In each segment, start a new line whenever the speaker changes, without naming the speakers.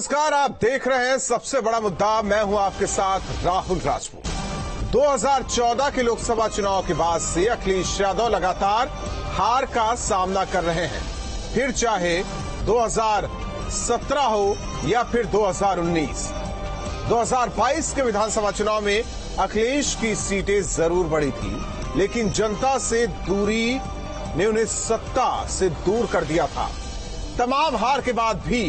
नमस्कार, आप देख रहे हैं सबसे बड़ा मुद्दा। मैं हूं आपके साथ राहुल राजपूत। 2014 के लोकसभा चुनाव के बाद से अखिलेश यादव लगातार हार का सामना कर रहे हैं। फिर चाहे 2017 हो या फिर 2019, 2022 के विधानसभा चुनाव में अखिलेश की सीटें जरूर बढ़ी थी, लेकिन जनता से दूरी ने उन्हें सत्ता से दूर कर दिया था। तमाम हार के बाद भी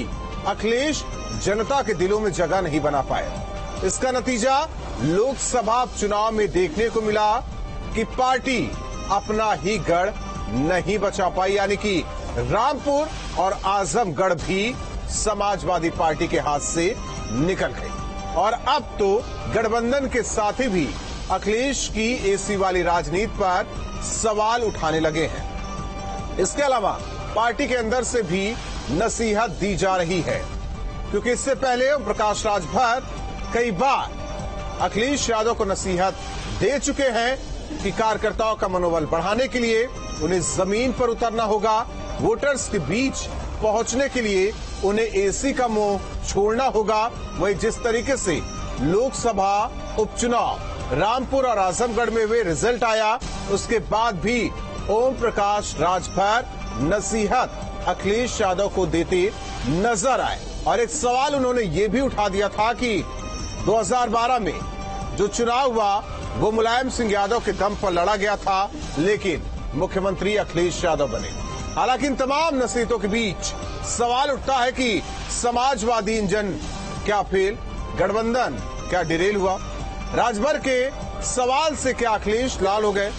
अखिलेश जनता के दिलों में जगह नहीं बना पाए। इसका नतीजा लोकसभा चुनाव में देखने को मिला कि पार्टी अपना ही गढ़ नहीं बचा पाई, यानी कि रामपुर और आजमगढ़ भी समाजवादी पार्टी के हाथ से निकल गई। और अब तो गठबंधन के साथी भी अखिलेश की एसी वाली राजनीति पर सवाल उठाने लगे हैं। इसके अलावा पार्टी के अंदर से भी नसीहत दी जा रही है, क्योंकि इससे पहले ओम प्रकाश राजभर कई बार अखिलेश यादव को नसीहत दे चुके हैं कि कार्यकर्ताओं का मनोबल बढ़ाने के लिए उन्हें जमीन पर उतरना होगा, वोटर्स के बीच पहुंचने के लिए उन्हें एसी का मोह छोड़ना होगा। वहीं जिस तरीके से लोकसभा उपचुनाव रामपुर और आजमगढ़ में वे रिजल्ट आया, उसके बाद भी ओम प्रकाश राजभर नसीहत अखिलेश यादव को देते नजर आए। और एक सवाल उन्होंने ये भी उठा दिया था कि 2012 में जो चुनाव हुआ वो मुलायम सिंह यादव के दम पर लड़ा गया था, लेकिन मुख्यमंत्री अखिलेश यादव बने। हालांकि इन तमाम नसीहतों के बीच सवाल उठता है कि समाजवादी इंजन क्या फेल, गठबंधन क्या डिरेल हुआ। राजभर के सवाल से क्या अखिलेश लाल हो गए?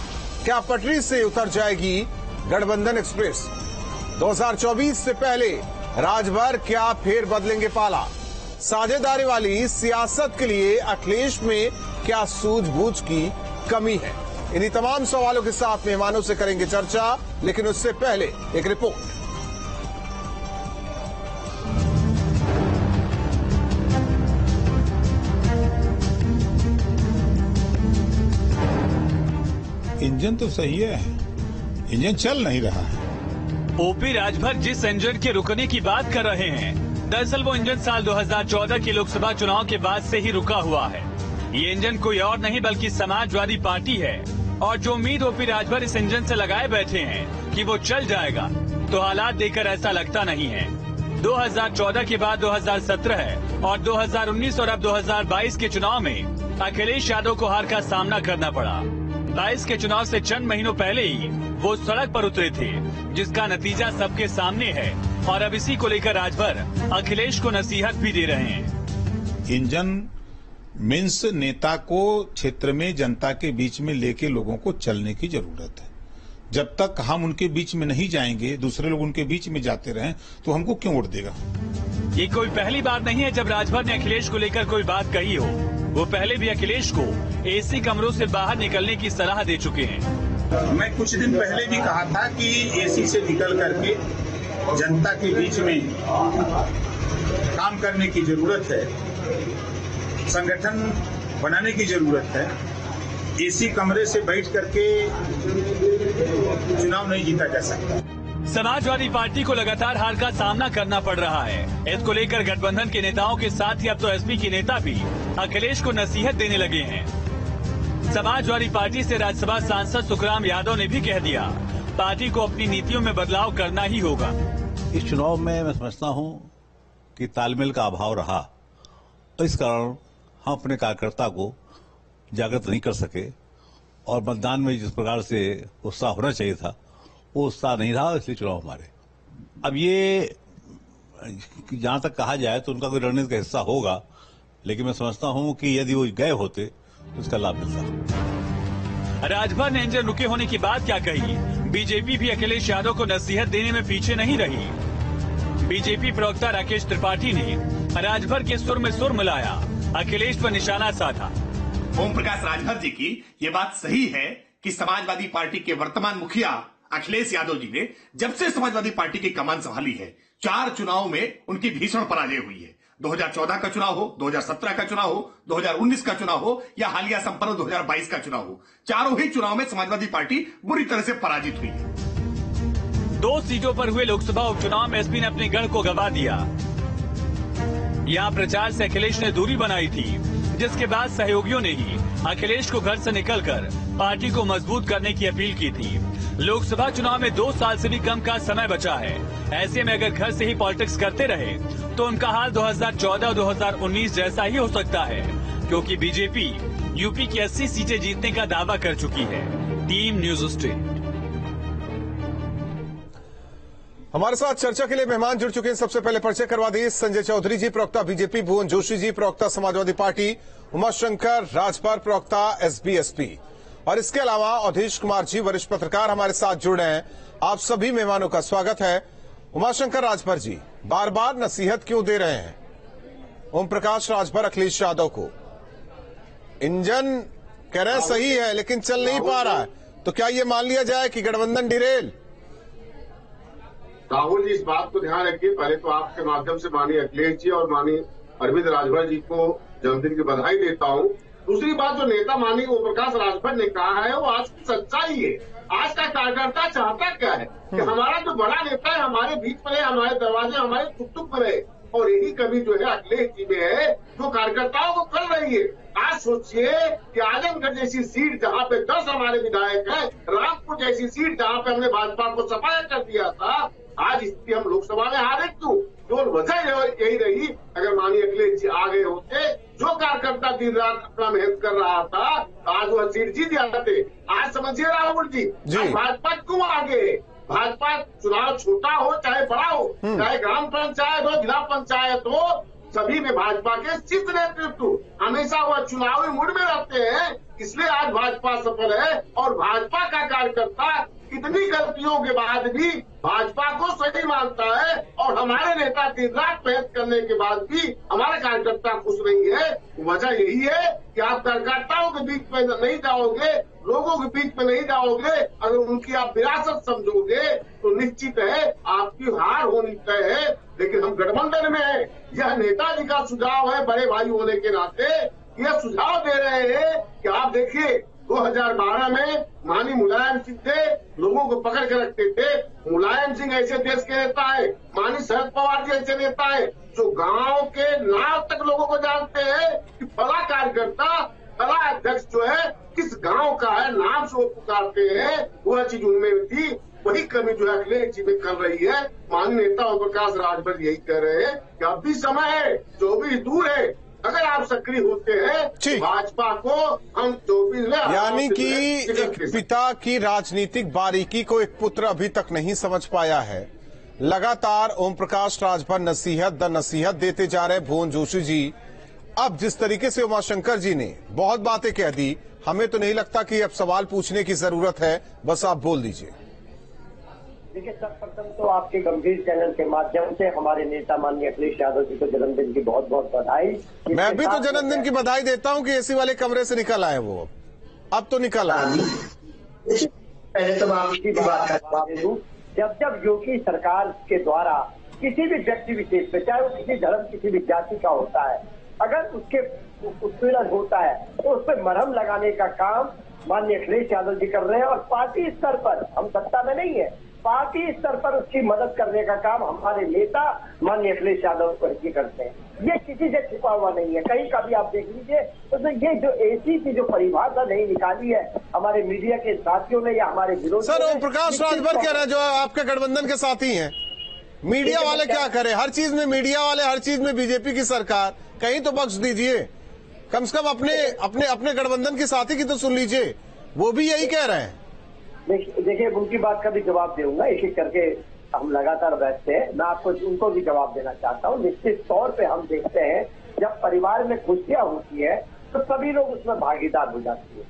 क्या पटरी से उतर जाएगी गठबंधन एक्सप्रेस? 2024 से पहले राजभर क्या फिर बदलेंगे पाला? साझेदारी वाली सियासत के लिए अखिलेश में क्या सूझबूझ की कमी है? इन्हीं तमाम सवालों के साथ मेहमानों से करेंगे चर्चा, लेकिन उससे पहले एक रिपोर्ट।
इंजन तो सही है, इंजन चल नहीं रहा है।
ओपी राजभर जिस इंजन के रुकने की बात कर रहे हैं, दरअसल वो इंजन साल 2014 के लोकसभा चुनाव के बाद से ही रुका हुआ है। ये इंजन कोई और नहीं बल्कि समाजवादी पार्टी है। और जो उम्मीद ओपी राजभर इस इंजन से लगाए बैठे हैं कि वो चल जाएगा, तो हालात देखकर ऐसा लगता नहीं है। 2014 के बाद 2017 है और 2019 और अब 2022 के चुनाव में अखिलेश यादव को हार का सामना करना पड़ा। 22 के चुनाव से चंद महीनों पहले ही वो सड़क पर उतरे थे, जिसका नतीजा सबके सामने है। और अब इसी को लेकर राजभर अखिलेश को नसीहत भी दे रहे हैं।
इंजन मीन्स नेता को क्षेत्र में जनता के बीच में लेके लोगों को चलने की जरूरत है। जब तक हम उनके बीच में नहीं जाएंगे, दूसरे लोग उनके बीच में जाते रहें, तो हमको क्यों वोट देगा?
ये कोई पहली बार नहीं है जब राजभर ने अखिलेश को लेकर कोई बात कही हो। वो पहले भी अखिलेश को एसी कमरों से बाहर निकलने की सलाह दे चुके हैं।
मैं कुछ दिन पहले भी कहा था कि एसी से निकल करके जनता के बीच में काम करने की जरूरत है, संगठन बनाने की जरूरत है। एसी कमरे से बैठ करके चुनाव नहीं जीता जा सकता।
समाजवादी पार्टी को लगातार हार का सामना करना पड़ रहा है। इसको लेकर गठबंधन के नेताओं के साथ ही अब तो एसपी के नेता भी अखिलेश को नसीहत देने लगे हैं। समाजवादी पार्टी से राज्यसभा सांसद सुखराम यादव ने भी कह दिया, पार्टी को अपनी नीतियों में बदलाव करना ही होगा।
इस चुनाव में मैं समझता हूं कि तालमेल का अभाव रहा, तो इस कारण हम अपने कार्यकर्ता को जागृत नहीं कर सके और मतदान में जिस प्रकार से उत्साह होना चाहिए था वो उत्साह नहीं रहा, इसलिए चुनाव हमारे। अब ये जहां तक कहा जाए तो उनका कोई रणनीति का हिस्सा होगा, लेकिन मैं समझता हूं कि यदि वो गए होते तो उसका लाभ मिलता।
राजभर ने इंजन रुके होने की बात क्या कही? बीजेपी भी अखिलेश यादव को नसीहत देने में पीछे नहीं रही। बीजेपी प्रवक्ता राकेश त्रिपाठी ने राजभर के सुर में सुर मिलाया, अखिलेश पर निशाना साधा।
ओम प्रकाश राजभर जी की ये बात सही है कि समाजवादी पार्टी के वर्तमान मुखिया अखिलेश यादव जी ने जब से समाजवादी पार्टी की कमान संभाली है, 4 चुनाव में उनकी भीषण पराजय हुई है। 2014 का चुनाव हो, 2017 का चुनाव हो, 2019 का चुनाव हो या हालिया संपन्न 2022 का चुनाव हो, चारों ही चुनाव में समाजवादी पार्टी बुरी तरह से पराजित हुई है।
2 सीटों पर हुए लोकसभा उपचुनाव में एसपी ने अपने गढ़ को गंवा दिया। यहाँ प्रचार से अखिलेश ने दूरी बनाई थी, जिसके बाद सहयोगियों ने ही अखिलेश को घर से निकलकर पार्टी को मजबूत करने की अपील की थी। लोकसभा चुनाव में 2 साल से भी कम का समय बचा है। ऐसे में अगर घर से ही पॉलिटिक्स करते रहे तो उनका हाल 2014 और 2019 जैसा ही हो सकता है, क्योंकि बीजेपी यूपी की 80 सीटें जीतने का दावा कर चुकी है। Team news state.
हमारे साथ चर्चा के लिए मेहमान जुड़ चुके हैं। सबसे पहले परिचय करवा दिए संजय चौधरी जी, प्रवक्ता बीजेपी, भुवन जोशी जी, प्रवक्ता समाजवादी पार्टी, उमाशंकर राजभर, प्रवक्ता एसबीएसपी, और इसके अलावा अवधेश कुमार जी, वरिष्ठ पत्रकार हमारे साथ जुड़ रहे हैं। आप सभी मेहमानों का स्वागत है। उमाशंकर राजभर जी, बार बार नसीहत क्यों दे रहे हैं ओम प्रकाश राजभर अखिलेश यादव को? इंजन कह रहे सही है लेकिन चल नहीं पा रहा है, तो क्या ये मान लिया जाए कि गठबंधन डिरेल?
राहुल जी, इस बात को ध्यान रखिए। पहले तो आपके माध्यम से माननीय अखिलेश जी और माननीय अरविंद राजभर जी को जन्मदिन की बधाई देता हूं। दूसरी बात, जो नेता माननीय ओम प्रकाश राजभर ने कहा है वो आज की सच्चाई है। आज का कार्यकर्ता चाहता क्या है कि हमारा जो बड़ा नेता है हमारे बीच में रहे, हमारे दरवाजे हमारे टुक में रहे, और यही कमी जो है अखिलेश जी में है जो कार्यकर्ताओं को कर रही है। आज सोचिए कि आजमगढ़ जैसी सीट जहां पे 10 हमारे विधायक हैं, रामपुर जैसी सीट जहां पे हमने भाजपा को सफाया कर दिया था, आज इसकी हम लोकसभा में हारे क्यों? जो वजह यही रही, अगर माननीय अखिलेश जी आ गए होते, जो कार्यकर्ता दिन रात अपना मेहनत कर रहा था, आज वह सीट जीत जाते। आज समझिए राहुल जी, भाजपा क्यों आगे? भाजपा चुनाव छोटा हो चाहे बड़ा हो, चाहे ग्राम पंचायत हो, जिला पंचायत हो, सभी में भाजपा के शीर्ष नेतृत्व हमेशा वह चुनावी मूड में रहते हैं। इसलिए आज भाजपा सफल है, और भाजपा का कार्यकर्ता इतनी गलतियों के बाद भी भाजपा को सही मानता है, और हमारे नेता दिन रात मेहनत करने के बाद भी हमारे कार्यकर्ता खुश नहीं है। वजह यही है कि आप कार्यकर्ताओं के बीच में नहीं जाओगे, लोगों के बीच में नहीं जाओगे, अगर उनकी आप विरासत समझोगे तो निश्चित है आपकी हार होनी तय है। लेकिन हम गठबंधन में है, यह नेताजी का सुझाव है, बड़े भाई होने के नाते यह सुझाव दे रहे हैं कि आप देखिए 2012 में माननीय मुलायम सिंह थे, लोगों को पकड़ के रखते थे। मुलायम सिंह ऐसे देश के नेता है, माननीय शरद पवार जी ऐसे नेता है जो गांव के नाम तक लोगों को जानते हैं कि फला कार्यकर्ता, फला अध्यक्ष जो है किस गांव का है, नाम से वो पुकारते हैं। वह चीज उनमें थी, वही कमी जो है अखिलेश जी में कर रही है। माननीय नेता ओम प्रकाश राजभर यही कह रहे हैं कि अब भी समय है, 24 दूर है, अगर आप सक्रिय होते हैं भाजपा को हम 24 में,
यानी कि एक पिता की राजनीतिक बारीकी को एक पुत्र अभी तक नहीं समझ पाया है। लगातार ओम प्रकाश राजभर नसीहत द नसीहत देते जा रहे भुवन जोशी जी। अब जिस तरीके से उमाशंकर जी ने बहुत बातें कह दी, हमें तो नहीं लगता कि अब सवाल पूछने की जरूरत है, बस आप बोल दीजिए।
देखिए, सर्वप्रथम तो आपके गंभीर चैनल के माध्यम से हमारे नेता माननीय अखिलेश यादव जी को जन्मदिन की बहुत बहुत बधाई।
मैं भी तो जन्मदिन की बधाई देता हूं कि एसी वाले कमरे से निकल आए वो, अब तो निकल आए।
पहले तो मैं आपकी बात करवा दे दूं, जब योगी सरकार के द्वारा किसी भी व्यक्ति विशेष पे, चाहे वो किसी धर्म किसी भी जाति का होता है, अगर उसके उत्पीड़न होता है तो उस पर मरहम लगाने का काम माननीय अखिलेश यादव जी कर रहे हैं। और पार्टी स्तर पर, हम सत्ता में नहीं है, पार्टी स्तर पर उसकी मदद करने का काम हमारे नेता माननीय अखिलेश यादव जी करते हैं। ये किसी से छिपा हुआ नहीं है, कहीं का भी आप देख लीजिए। तो ये जो एसी की जो परिभाषा नहीं निकाली है हमारे मीडिया के साथियों ने या हमारे विरोधी,
सर ओम प्रकाश राजभर कह रहे हैं जो आपके गठबंधन के साथी हैं, मीडिया वाले क्या करें? हर चीज में मीडिया वाले, हर चीज में बीजेपी की सरकार, कहीं तो बख्श दीजिए, कम से कम अपने गठबंधन के साथी की तो सुन लीजिए, वो भी यही कह रहे हैं।
देखिए, उनकी बात का भी जवाब दूंगा, एक एक करके हम लगातार बैठते हैं, मैं आपको उनको भी जवाब देना चाहता हूँ। निश्चित तौर पे हम देखते हैं जब परिवार में खुशियां होती है तो सभी लोग उसमें भागीदार हो जाती है,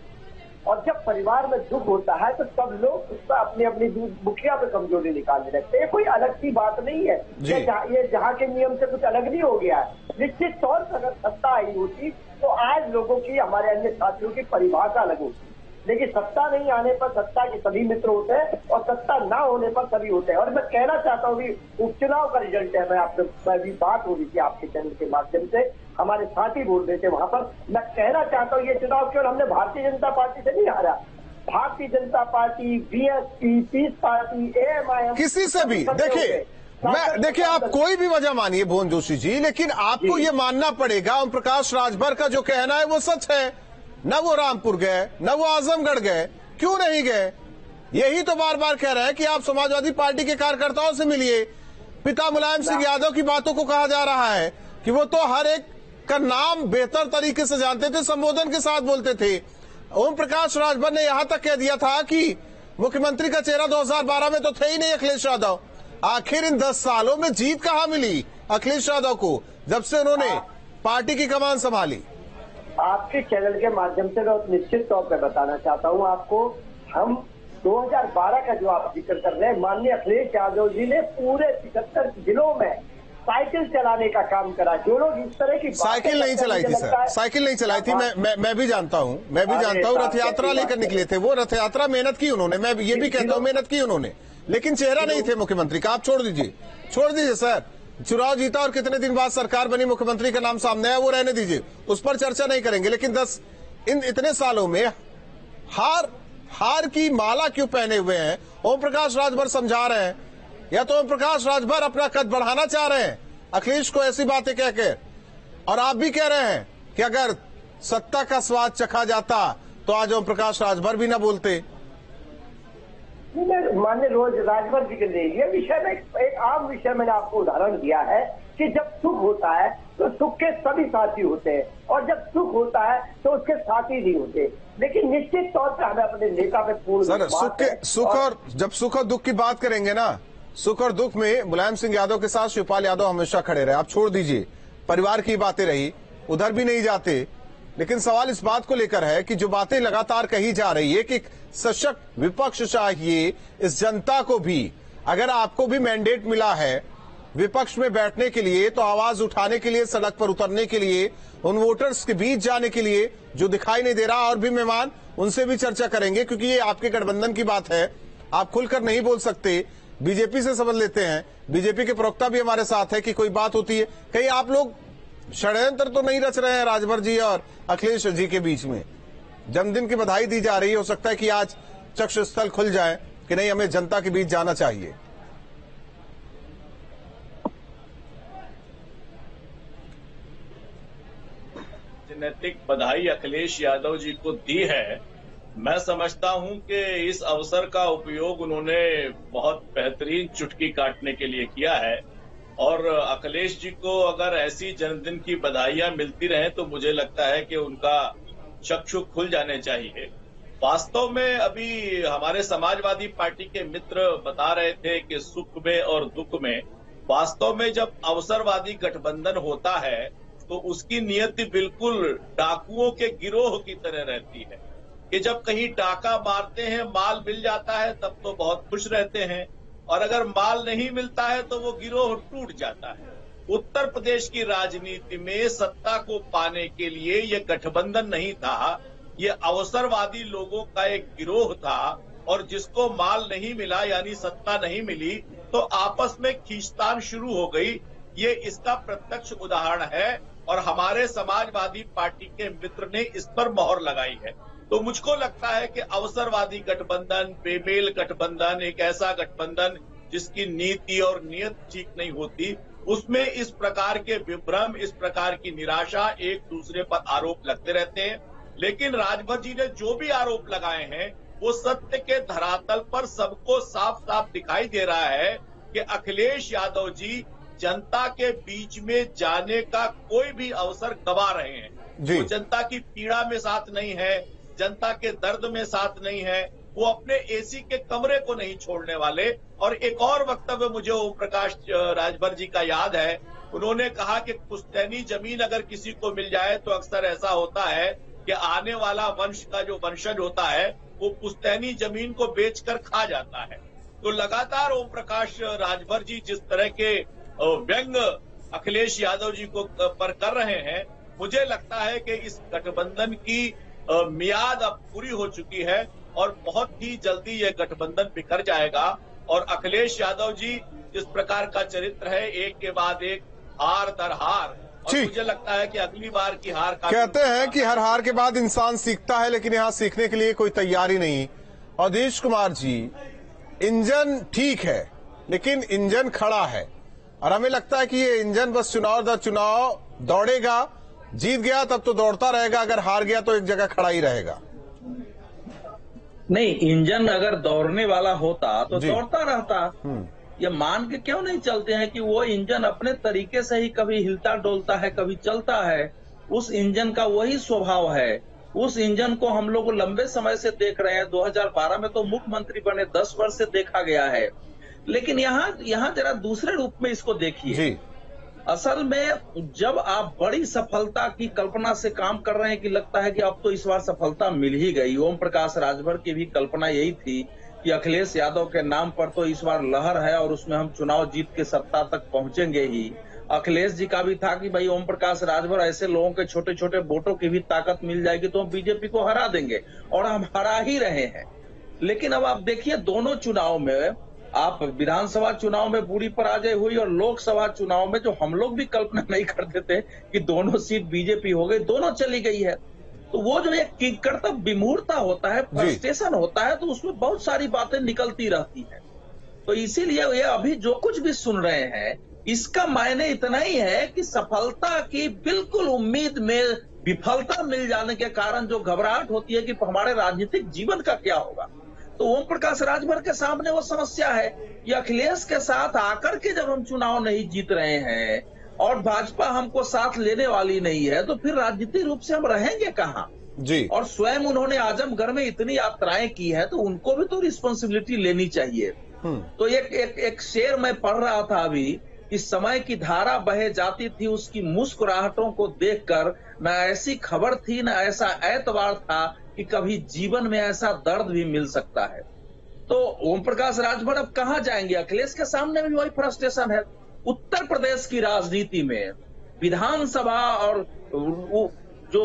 और जब परिवार में दुख होता है तो सब लोग उसका अपनी अपनी मुखिया पे कमजोरी निकालने लगते हैं। कोई अलग सी बात नहीं है, ये जहाँ के नियम से कुछ अलग नहीं हो गया है। निश्चित तौर पर अगर सत्ता आई होती तो आज लोगों की, हमारे अन्य साथियों की परिभाषा अलग होती, लेकिन सत्ता नहीं आने पर सत्ता के सभी मित्र होते हैं और सत्ता ना होने पर सभी होते हैं। और मैं कहना चाहता हूँ कि उपचुनाव का रिजल्ट है, मैं भी बात हो रही थी आपके चैनल के माध्यम से, हमारे साथी बोल रहे थे वहां पर, मैं कहना चाहता हूँ ये चुनाव केवल हमने भारतीय जनता पार्टी से नहीं हारा, Bharatiya Janata party, BSP, piece party, AIMIM,
किसी से भी देखिए मैं देखिए, आप कोई भी वजह मानिए भुवन जोशी जी, लेकिन आपको ये मानना पड़ेगा ओम प्रकाश राजभर का जो कहना है वो सच है। न वो रामपुर गए, न वो आजमगढ़ गए, क्यों नहीं गए? यही तो बार बार कह रहे हैं कि आप समाजवादी पार्टी के कार्यकर्ताओं से मिलिए। पिता मुलायम सिंह यादव की बातों को कहा जा रहा है कि वो तो हर एक का नाम बेहतर तरीके से जानते थे, संबोधन के साथ बोलते थे। ओम प्रकाश राजभर ने यहां तक कह दिया था कि मुख्यमंत्री का चेहरा 2012 में तो थे ही नहीं अखिलेश यादव। आखिर इन 10 सालों में जीत कहां मिली अखिलेश यादव को, जब से उन्होंने पार्टी की कमान संभाली?
आपके चैनल के माध्यम से मैं निश्चित तौर पर बताना चाहता हूं आपको, हम 2012 का जो आप जिक्र कर रहे हैं, माननीय अखिलेश यादव जी ने पूरे 75 जिलों में साइकिल चलाने का काम करा। जो लोग इस तरह की
साइकिल नहीं चलाई थी सर, साइकिल नहीं चलाई थी, मैं भी जानता हूं, रथ यात्रा लेकर निकले थे। वो रथ यात्रा मेहनत की उन्होंने, मैं ये भी कहता हूं मेहनत की उन्होंने, लेकिन चेहरा नहीं थे मुख्यमंत्री का। आप छोड़ दीजिए सर, चुनाव जीता और कितने दिन बाद सरकार बनी, मुख्यमंत्री का नाम सामने आया, वो रहने दीजिए, उस पर चर्चा नहीं करेंगे। लेकिन इतने सालों में हार की माला क्यों पहने हुए हैं ओम प्रकाश राजभर समझा रहे हैं, या तो ओम प्रकाश राजभर अपना कद बढ़ाना चाह रहे हैं अखिलेश को ऐसी बातें कहकर? और आप भी कह रहे हैं कि अगर सत्ता का स्वाद चखा जाता तो आज ओम प्रकाश राजभर भी ना बोलते।
माननीय राजभर जी के लिए ये विषय में एक आम विषय मैंने आपको उदाहरण दिया है कि जब सुख होता है तो सुख के सभी साथी होते हैं, और जब सुख होता है तो उसके साथी नहीं होते। लेकिन निश्चित तौर पर हमें अपने नेता पे पूर्ण
जब सुख और दुख की बात करेंगे ना, सुख और दुख में मुलायम सिंह यादव के साथ शिवपाल यादव हमेशा खड़े रहे। आप छोड़ दीजिए, परिवार की बातें रही, उधर भी नहीं जाते। लेकिन सवाल इस बात को लेकर है कि जो बातें लगातार कही जा रही है कि सशक्त विपक्ष चाहिए इस जनता को भी, अगर आपको भी मैंडेट मिला है विपक्ष में बैठने के लिए, तो आवाज उठाने के लिए, सड़क पर उतरने के लिए, उन वोटर्स के बीच जाने के लिए जो दिखाई नहीं दे रहा। और भी मेहमान, उनसे भी चर्चा करेंगे, क्योंकि ये आपके गठबंधन की बात है, आप खुलकर नहीं बोल सकते। बीजेपी से समझ लेते हैं, बीजेपी के प्रवक्ता भी हमारे साथ है कि कोई बात होती है, कहीं आप लोग षड्यंत्र तो नहीं रच रहे हैं राजभर जी और अखिलेश जी के बीच में? जन्मदिन की बधाई दी जा रही है, हो सकता है कि आज चक्षुस्थल खुल जाए कि नहीं, हमें जनता के बीच जाना चाहिए।
राजनीतिक बधाई अखिलेश यादव जी को दी है। मैं समझता हूं कि इस अवसर का उपयोग उन्होंने बहुत बेहतरीन चुटकी काटने के लिए किया है, और अखिलेश जी को अगर ऐसी जन्मदिन की बधाइयां मिलती रहे तो मुझे लगता है कि उनका चक्षु खुल जाने चाहिए। वास्तव में अभी हमारे समाजवादी पार्टी के मित्र बता रहे थे कि सुख में और दुख में, वास्तव में जब अवसरवादी गठबंधन होता है तो उसकी नियति बिल्कुल डाकुओं के गिरोह की तरह रहती है कि जब कहीं डाका मारते हैं, माल मिल जाता है तब तो बहुत खुश रहते हैं, और अगर माल नहीं मिलता है तो वो गिरोह टूट जाता है। उत्तर प्रदेश की राजनीति में सत्ता को पाने के लिए ये गठबंधन नहीं था, ये अवसरवादी लोगों का एक गिरोह था, और जिसको माल नहीं मिला यानी सत्ता नहीं मिली तो आपस में खींचतान शुरू हो गई। ये इसका प्रत्यक्ष उदाहरण है, और हमारे समाजवादी पार्टी के मित्र ने इस पर मोहर लगाई है। तो मुझको लगता है कि अवसरवादी गठबंधन, बेमेल गठबंधन, एक ऐसा गठबंधन जिसकी नीति और नियत ठीक नहीं होती, उसमें इस प्रकार के विभ्रम, इस प्रकार की निराशा, एक दूसरे पर आरोप लगते रहते हैं। लेकिन राजभर जी ने जो भी आरोप लगाए हैं वो सत्य के धरातल पर सबको साफ साफ दिखाई दे रहा है कि अखिलेश यादव जी जनता के बीच में जाने का कोई भी अवसर गवा रहे हैं। वो जनता की पीड़ा में साथ नहीं है, जनता के दर्द में साथ नहीं है, वो अपने एसी के कमरे को नहीं छोड़ने वाले। और एक और वक्तव्य मुझे ओम प्रकाश राजभर जी का याद है, उन्होंने कहा कि पुश्तैनी जमीन अगर किसी को मिल जाए तो अक्सर ऐसा होता है कि आने वाला वंश का जो वंशज होता है वो पुश्तैनी जमीन को बेचकर खा जाता है। तो लगातार ओम प्रकाश राजभर जी जिस तरह के व्यंग अखिलेश यादव जी को पर कर रहे हैं, मुझे लगता है कि इस गठबंधन की मियाद अब पूरी हो चुकी है और बहुत ही जल्दी यह गठबंधन बिखर जाएगा। और अखिलेश यादव जी जिस प्रकार का चरित्र है, एक के बाद एक हार दर हार, और मुझे लगता है कि अगली बार की हार का,
कहते हैं कि हर हार के बाद इंसान सीखता है, लेकिन यहाँ सीखने के लिए कोई तैयारी नहीं। अवधेश कुमार जी, इंजन ठीक है लेकिन इंजन खड़ा है और हमें लगता है कि ये इंजन बस चुनाव दर चुनाव दौड़ेगा। जीत गया तब तो दौड़ता रहेगा, अगर हार गया तो एक जगह खड़ा ही रहेगा।
नहीं, इंजन अगर दौड़ने वाला होता तो दौड़ता रहता। ये मान के क्यों नहीं चलते हैं कि वो इंजन अपने तरीके से ही कभी हिलता डोलता है, कभी चलता है। उस इंजन का वही स्वभाव है। उस इंजन को हम लोग लंबे समय से देख रहे हैं। 2012 में तो मुख्यमंत्री बने, 10 वर्ष से देखा गया है। लेकिन यहाँ जरा दूसरे रूप में इसको देखिए। असल में जब आप बड़ी सफलता की कल्पना से काम कर रहे हैं कि लगता है कि अब तो इस बार सफलता मिल ही गई। ओम प्रकाश राजभर की भी कल्पना यही थी कि अखिलेश यादव के नाम पर तो इस बार लहर है और उसमें हम चुनाव जीत के सत्ता तक पहुंचेंगे ही। अखिलेश जी का भी था कि भाई ओम प्रकाश राजभर ऐसे लोगों के छोटे छोटे वोटों की भी ताकत मिल जाएगी तो हम बीजेपी को हरा देंगे, और हम हरा ही रहे हैं। लेकिन अब आप देखिए, दोनों चुनाव में, आप विधानसभा चुनाव में बुरी पराजय हुई और लोकसभा चुनाव में जो हम लोग भी कल्पना नहीं करते थे कि दोनों सीट बीजेपी हो गई, दोनों चली गई है। तो वो जो एक कर्तव्य विमूढ़ता होता है, फ्रस्ट्रेशन होता है, तो उसमें बहुत सारी बातें निकलती रहती है। तो इसीलिए ये अभी जो कुछ भी सुन रहे हैं, इसका मायने इतना ही है कि सफलता की बिल्कुल उम्मीद में विफलता मिल जाने के कारण जो घबराहट होती है कि हमारे राजनीतिक जीवन का क्या होगा। तो ओम प्रकाश राजभर के सामने वो समस्या है कि अखिलेश के साथ आकर के जब हम चुनाव नहीं जीत रहे हैं और भाजपा हमको साथ लेने वाली नहीं है, तो फिर राजनीतिक रूप से हम रहेंगे कहाँ जी। और स्वयं उन्होंने आजमगढ़ में इतनी यात्राएं की है, तो उनको भी तो रिस्पॉन्सिबिलिटी लेनी चाहिए। तो एक शेर मैं पढ़ रहा था अभी कि समय की धारा बहे जाती थी उसकी मुस्कुराहटों को देखकर, न ऐसी खबर थी न ऐसा एतबार था कि कभी जीवन में ऐसा दर्द भी मिल सकता है। तो ओम प्रकाश राजभर अब कहां जाएंगे? अखिलेश के सामने भी वही फ्रस्ट्रेशन है। उत्तर प्रदेश की राजनीति में विधानसभा और जो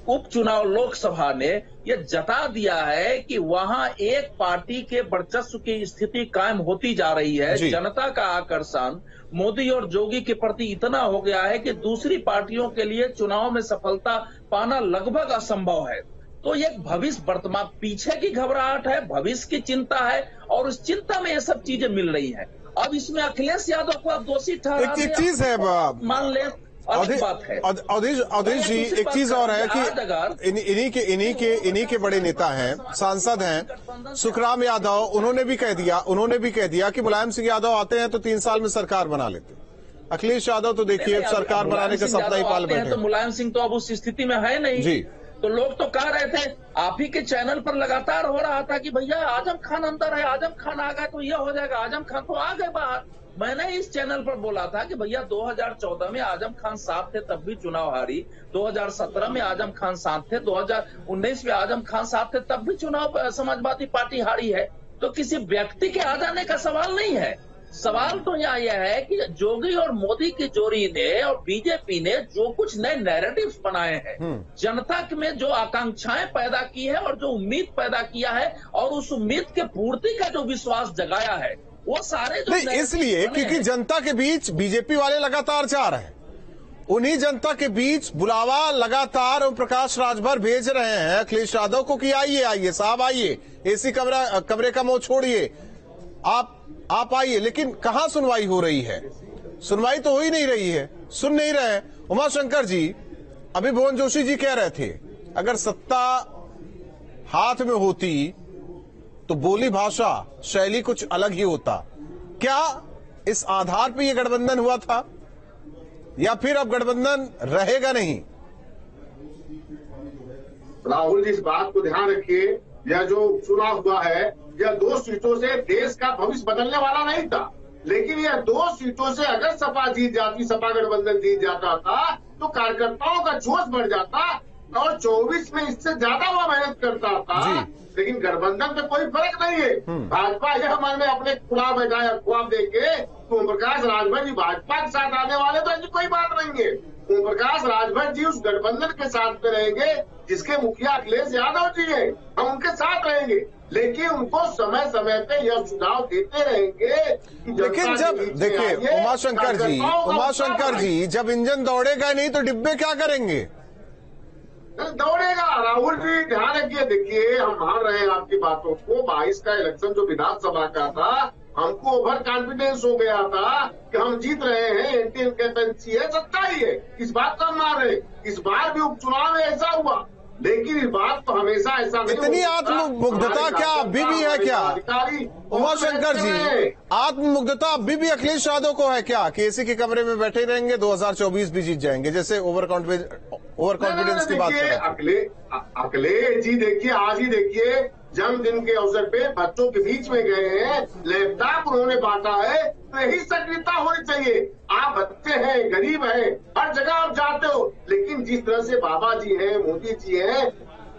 उपचुनाव लोकसभा ने यह जता दिया है कि वहां एक पार्टी के वर्चस्व की स्थिति कायम होती जा रही है। जनता का आकर्षण मोदी और जोगी के प्रति इतना हो गया है कि दूसरी पार्टियों के लिए चुनाव में सफलता पाना लगभग असंभव है। तो ये भविष्य, वर्तमान, पीछे की घबराहट है, भविष्य की चिंता है, और उस चिंता में ये सब चीजें मिल रही हैं। अब इसमें अखिलेश यादव को आप दोषी ठहरा दें, एक चीज है, मान लें, बात है।
अवधेश जी, एक चीज और है कि इन्हीं के बड़े नेता हैं, सांसद हैं सुखराम यादव, उन्होंने भी कह दिया कि मुलायम सिंह यादव आते हैं तो 3 साल में सरकार बना लेते। अखिलेश यादव तो देखिए सरकार बनाने का सपना ही पाल बैठे।
तो मुलायम सिंह तो अब उस स्थिति में है नहीं जी। तो लोग तो कह रहे थे, आप ही के चैनल पर लगातार हो रहा था कि भैया आजम खान अंदर है, आजम खान आ गए तो यह हो जाएगा। आजम खान तो आ गए बाहर। मैंने इस चैनल पर बोला था कि भैया 2014 में आजम खान साथ थे तब भी चुनाव हारी, 2017 में आजम खान साथ थे, 2019 में आजम खान साथ थे तब भी चुनाव समाजवादी पार्टी हारी है। तो किसी व्यक्ति के आ जाने का सवाल नहीं है। सवाल तो यहाँ यह है कि जोगी और मोदी की जोड़ी ने और बीजेपी ने जो कुछ नए नैरेटिव्स बनाए हैं, जनता में जो आकांक्षाएं पैदा की है और जो उम्मीद पैदा किया है और उस उम्मीद के पूर्ति का जो विश्वास जगाया है, वो सारे जो
नहीं, इसलिए क्योंकि जनता के बीच बीजेपी वाले लगातार जा रहे हैं। उन्हीं जनता के बीच बुलावा लगातार ओम प्रकाश राजभर भेज रहे हैं अखिलेश यादव को कि आइए साहब, आइए, एसी कमरे का मुंह छोड़िए, आप आइए। लेकिन कहां सुनवाई हो रही है? सुनवाई तो हो ही नहीं रही है, सुन नहीं रहे। उमाशंकर जी, अभी भुवन जोशी जी कह रहे थे अगर सत्ता हाथ में होती तो बोली भाषा शैली कुछ अलग ही होता। क्या इस आधार पर यह गठबंधन हुआ था या फिर अब गठबंधन रहेगा नहीं?
राहुल जी, इस बात को ध्यान रखिए, यह जो चुनाव हुआ है यह 2 सीटों से देश का भविष्य बदलने वाला नहीं था। लेकिन यह 2 सीटों से अगर सपा जीत जाती, सपा गठबंधन जीत जाता था तो कार्यकर्ताओं का जोश बढ़ जाता और 24 में इससे ज्यादा वह मेहनत करता था। लेकिन गठबंधन में कोई फर्क नहीं है। भाजपा यह मन में अपने खुआब बजाय खुआब देके तो ओम प्रकाश राजभर जी भाजपा के साथ आने वाले, तो ऐसी कोई बात नहीं है। ओम प्रकाश राजभर जी उस गठबंधन के साथ में रहेंगे जिसके मुखिया अखिलेश यादव जी हैं, हम उनके साथ रहेंगे। लेकिन उनको समय समय पे यह सुझाव देते रहेंगे।
लेकिन जब देखिए उमाशंकर जी, जब इंजन दौड़ेगा नहीं तो डिब्बे क्या करेंगे?
दौड़ेगा। राहुल जी, ध्यान रखिए, देखिए हम मान रहे हैं आपकी बातों को। 22 का इलेक्शन जो विधानसभा का था हमको ओवर कॉन्फिडेंस हो गया था कि हम जीत रहे हैं, एंटी इनकम्बेंसी है, सच्चाई है, इस बात का मान रहे। इस बार भी उपचुनाव में ऐसा हुआ, लेकिन इस बात तो हमेशा ऐसा नहीं।
इतनी आत्ममुग्धता क्या अभी भी है क्या उमाशंकर जी? आत्ममुग्धता अभी भी अखिलेश यादव को है क्या कि एसी के कमरे में बैठे रहेंगे, 2024 भी जीत जाएंगे, जैसे ओवर कॉन्फिडेंस की बात करें?
अखिलेश जी देखिए, आज ही देखिए जन्मदिन के अवसर पे बच्चों के बीच में गए हैं, लैपटॉप उन्होंने बांटा है, तो यही सक्रियता होनी चाहिए। आप बच्चे हैं, गरीब हैं, हर जगह आप जाते हो, लेकिन जिस तरह से बाबा जी हैं, मोदी जी हैं,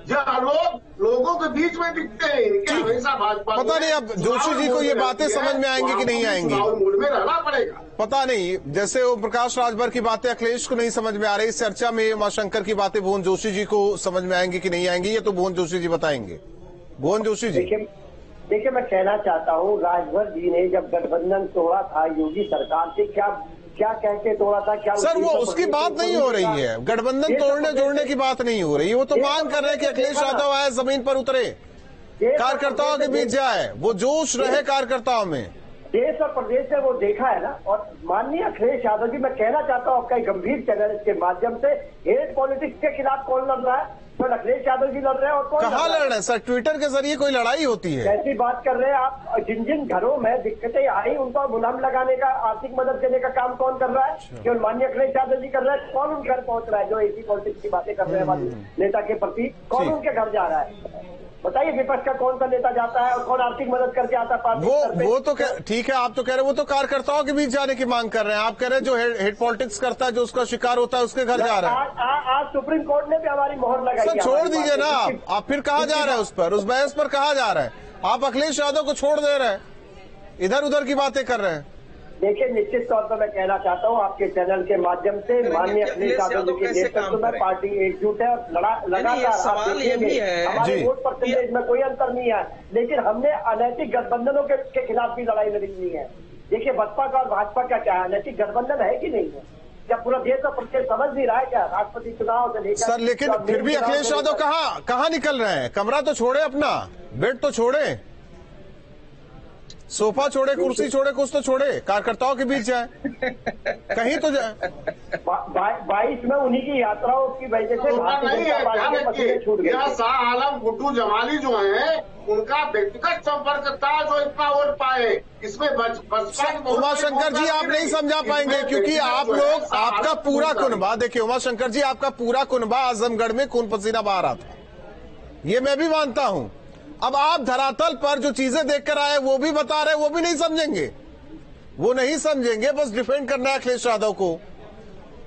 यह लोग लोगों के बीच में दिखते हैं। इनके हमेशा भाजपा,
पता नहीं अब जोशी जी को ये बातें समझ में आएंगी कि नहीं आएंगी,
मूड में रहना पड़ेगा।
पता नहीं। जैसे ओम प्रकाश राजभर की बातें अखिलेश को नहीं समझ में आ रही, इस चर्चा में उमाशंकर की बातें भुवन जोशी जी को समझ में आएंगी कि नहीं आएंगी, ये तो भुवन जोशी जी बताएंगे। भुवन जोशी जी,
देखिए मैं कहना चाहता हूँ, राजभर जी ने जब गठबंधन तोड़ा था योगी सरकार से, क्या कह के तोड़ा था? क्या
सर वो उसकी बात नहीं हो रही है, गठबंधन तोड़ने जोड़ने की बात नहीं हो रही है। वो तो मांग कर रहे हैं कि अखिलेश यादव आए, जमीन पर उतरे, कार्यकर्ताओं के बीच जाए, वो जोश रहे कार्यकर्ताओं में।
देश और प्रदेश में वो देखा है ना। और माननीय अखिलेश यादव जी, मैं कहना चाहता हूँ आपका एक गंभीर चैनल के माध्यम से, हेट पॉलिटिक्स के खिलाफ कौन लड़ रहा है? तो अखिलेश यादव जी लड़ रहे हैं, और कौन
कहाँ लड़ रहे हैं सर? ट्विटर के जरिए कोई लड़ाई होती है?
कैसी बात कर रहे हैं आप? जिन जिन घरों में दिक्कतें आई उनको मुलाम लगाने का, आर्थिक मदद देने का काम कौन कर रहा है? केवल माननीय अखिलेश यादव जी कर रहे हैं। कौन उनके घर पहुंच रहा है जो ऐसी पॉलिटिक्स की बातें कर रहे हैं नेता के प्रति? कौन उनके घर जा रहा है? बताइए, विपक्ष का कौन सा नेता जाता है और कौन आर्थिक मदद करके आता है?
वो तो ठीक है, आप तो कह रहे हैं वो तो कार्यकर्ताओं के बीच जाने की मांग कर रहे हैं। आप कह रहे हैं जो हेड पॉलिटिक्स करता है, जो उसका शिकार होता है, उसके घर जा रहा है।
आज सुप्रीम कोर्ट ने भी हमारी मोहर लगाई।
सर छोड़ दीजिए ना, आप फिर कहाँ जा रहे हैं? उस पर, उस बहस पर कहाँ जा रहे हैं? आप अखिलेश यादव को छोड़ दे रहे हैं, इधर उधर की बातें कर रहे हैं।
देखिए, निश्चित तौर पर मैं कहना चाहता हूँ आपके चैनल के माध्यम से, माननीय अखिलेश यादव जी के नेतृत्व में पार्टी एकजुट है, लगातार
सवाल ये भी है,
हमारे वोट परसेंटेज में कोई अंतर नहीं है, लेकिन हमने अनैतिक गठबंधनों के खिलाफ भी लड़ाई लड़ी हुई है। देखिए, बसपा का और भाजपा का क्या है, अनैतिक गठबंधन है कि नहीं है? क्या पूरा देश और प्रदेश समझ नहीं रहा है क्या? राष्ट्रपति चुनाव से लेकर
सर, लेकिन फिर भी अखिलेश यादव कहाँ निकल रहे हैं? कमरा तो छोड़े, अपना बेड तो छोड़े, सोफा छोड़े, कुर्सी छोड़े, कुछ तो छोड़े, कार्यकर्ताओं के बीच जाए, कहीं तो जाए।
22 में उन्हीं की यात्राओं की वजह से छूट गया।
शाह आलम, गुड्डू जमाली जो है, उनका व्यक्तिगत संपर्क था जो इतना वोट पाए। इसमें
उमाशंकर जी आप नहीं समझा पाएंगे, क्योंकि आप लोग, आपका पूरा कुनबा, देखिए उमाशंकर जी, आपका पूरा कुनबा आजमगढ़ में खून पसीना बहा रहा था, ये मैं भी मानता हूं। अब आप धरातल पर जो चीजें देखकर आए वो भी बता रहे, वो भी नहीं समझेंगे, वो नहीं समझेंगे। बस डिफेंड करना है अखिलेश यादव को।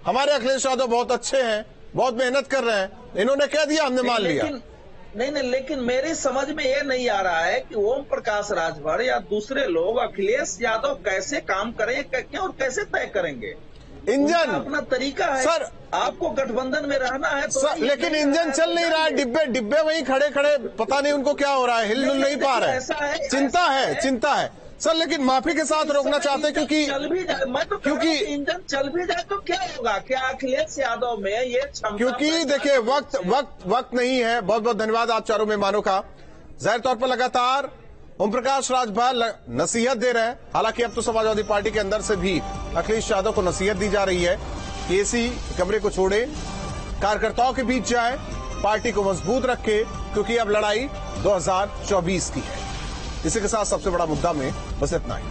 हमारे अखिलेश यादव बहुत अच्छे हैं, बहुत मेहनत कर रहे हैं, इन्होंने कह दिया, हमने मान लिया।
नहीं, लेकिन मेरी समझ में ये नहीं आ रहा है कि ओम प्रकाश राजभर या दूसरे लोग अखिलेश यादव कैसे काम करें और कैसे तय करेंगे।
इंजन
अपना तरीका है
सर,
आपको गठबंधन में रहना है तो
सर, लेकिन इंजन चल नहीं रहा है, डिब्बे वहीं खड़े खड़े, पता नहीं उनको क्या हो रहा है, हिल नहीं पा रहे हैं। चिंता है सर, लेकिन माफी के साथ रोकना चाहते हैं, क्योंकि
चल भी जाए, मैं तो क्योंकि इंजन चल भी जाए तो क्या होगा? क्या अखिलेश यादव में ये क्षमता?
क्योंकि देखिए वक्त नहीं है। बहुत बहुत धन्यवाद आप चारों मेहमानों का। जाहिर तौर पर लगातार ओम प्रकाश राजभर नसीहत दे रहे हैं, हालांकि अब तो समाजवादी पार्टी के अंदर से भी अखिलेश यादव को नसीहत दी जा रही है कि एसी कमरे को छोड़े, कार्यकर्ताओं के बीच जाए, पार्टी को मजबूत रखे, क्योंकि अब लड़ाई 2024 की है। इसी के साथ सबसे बड़ा मुद्दा में बस इतना ही।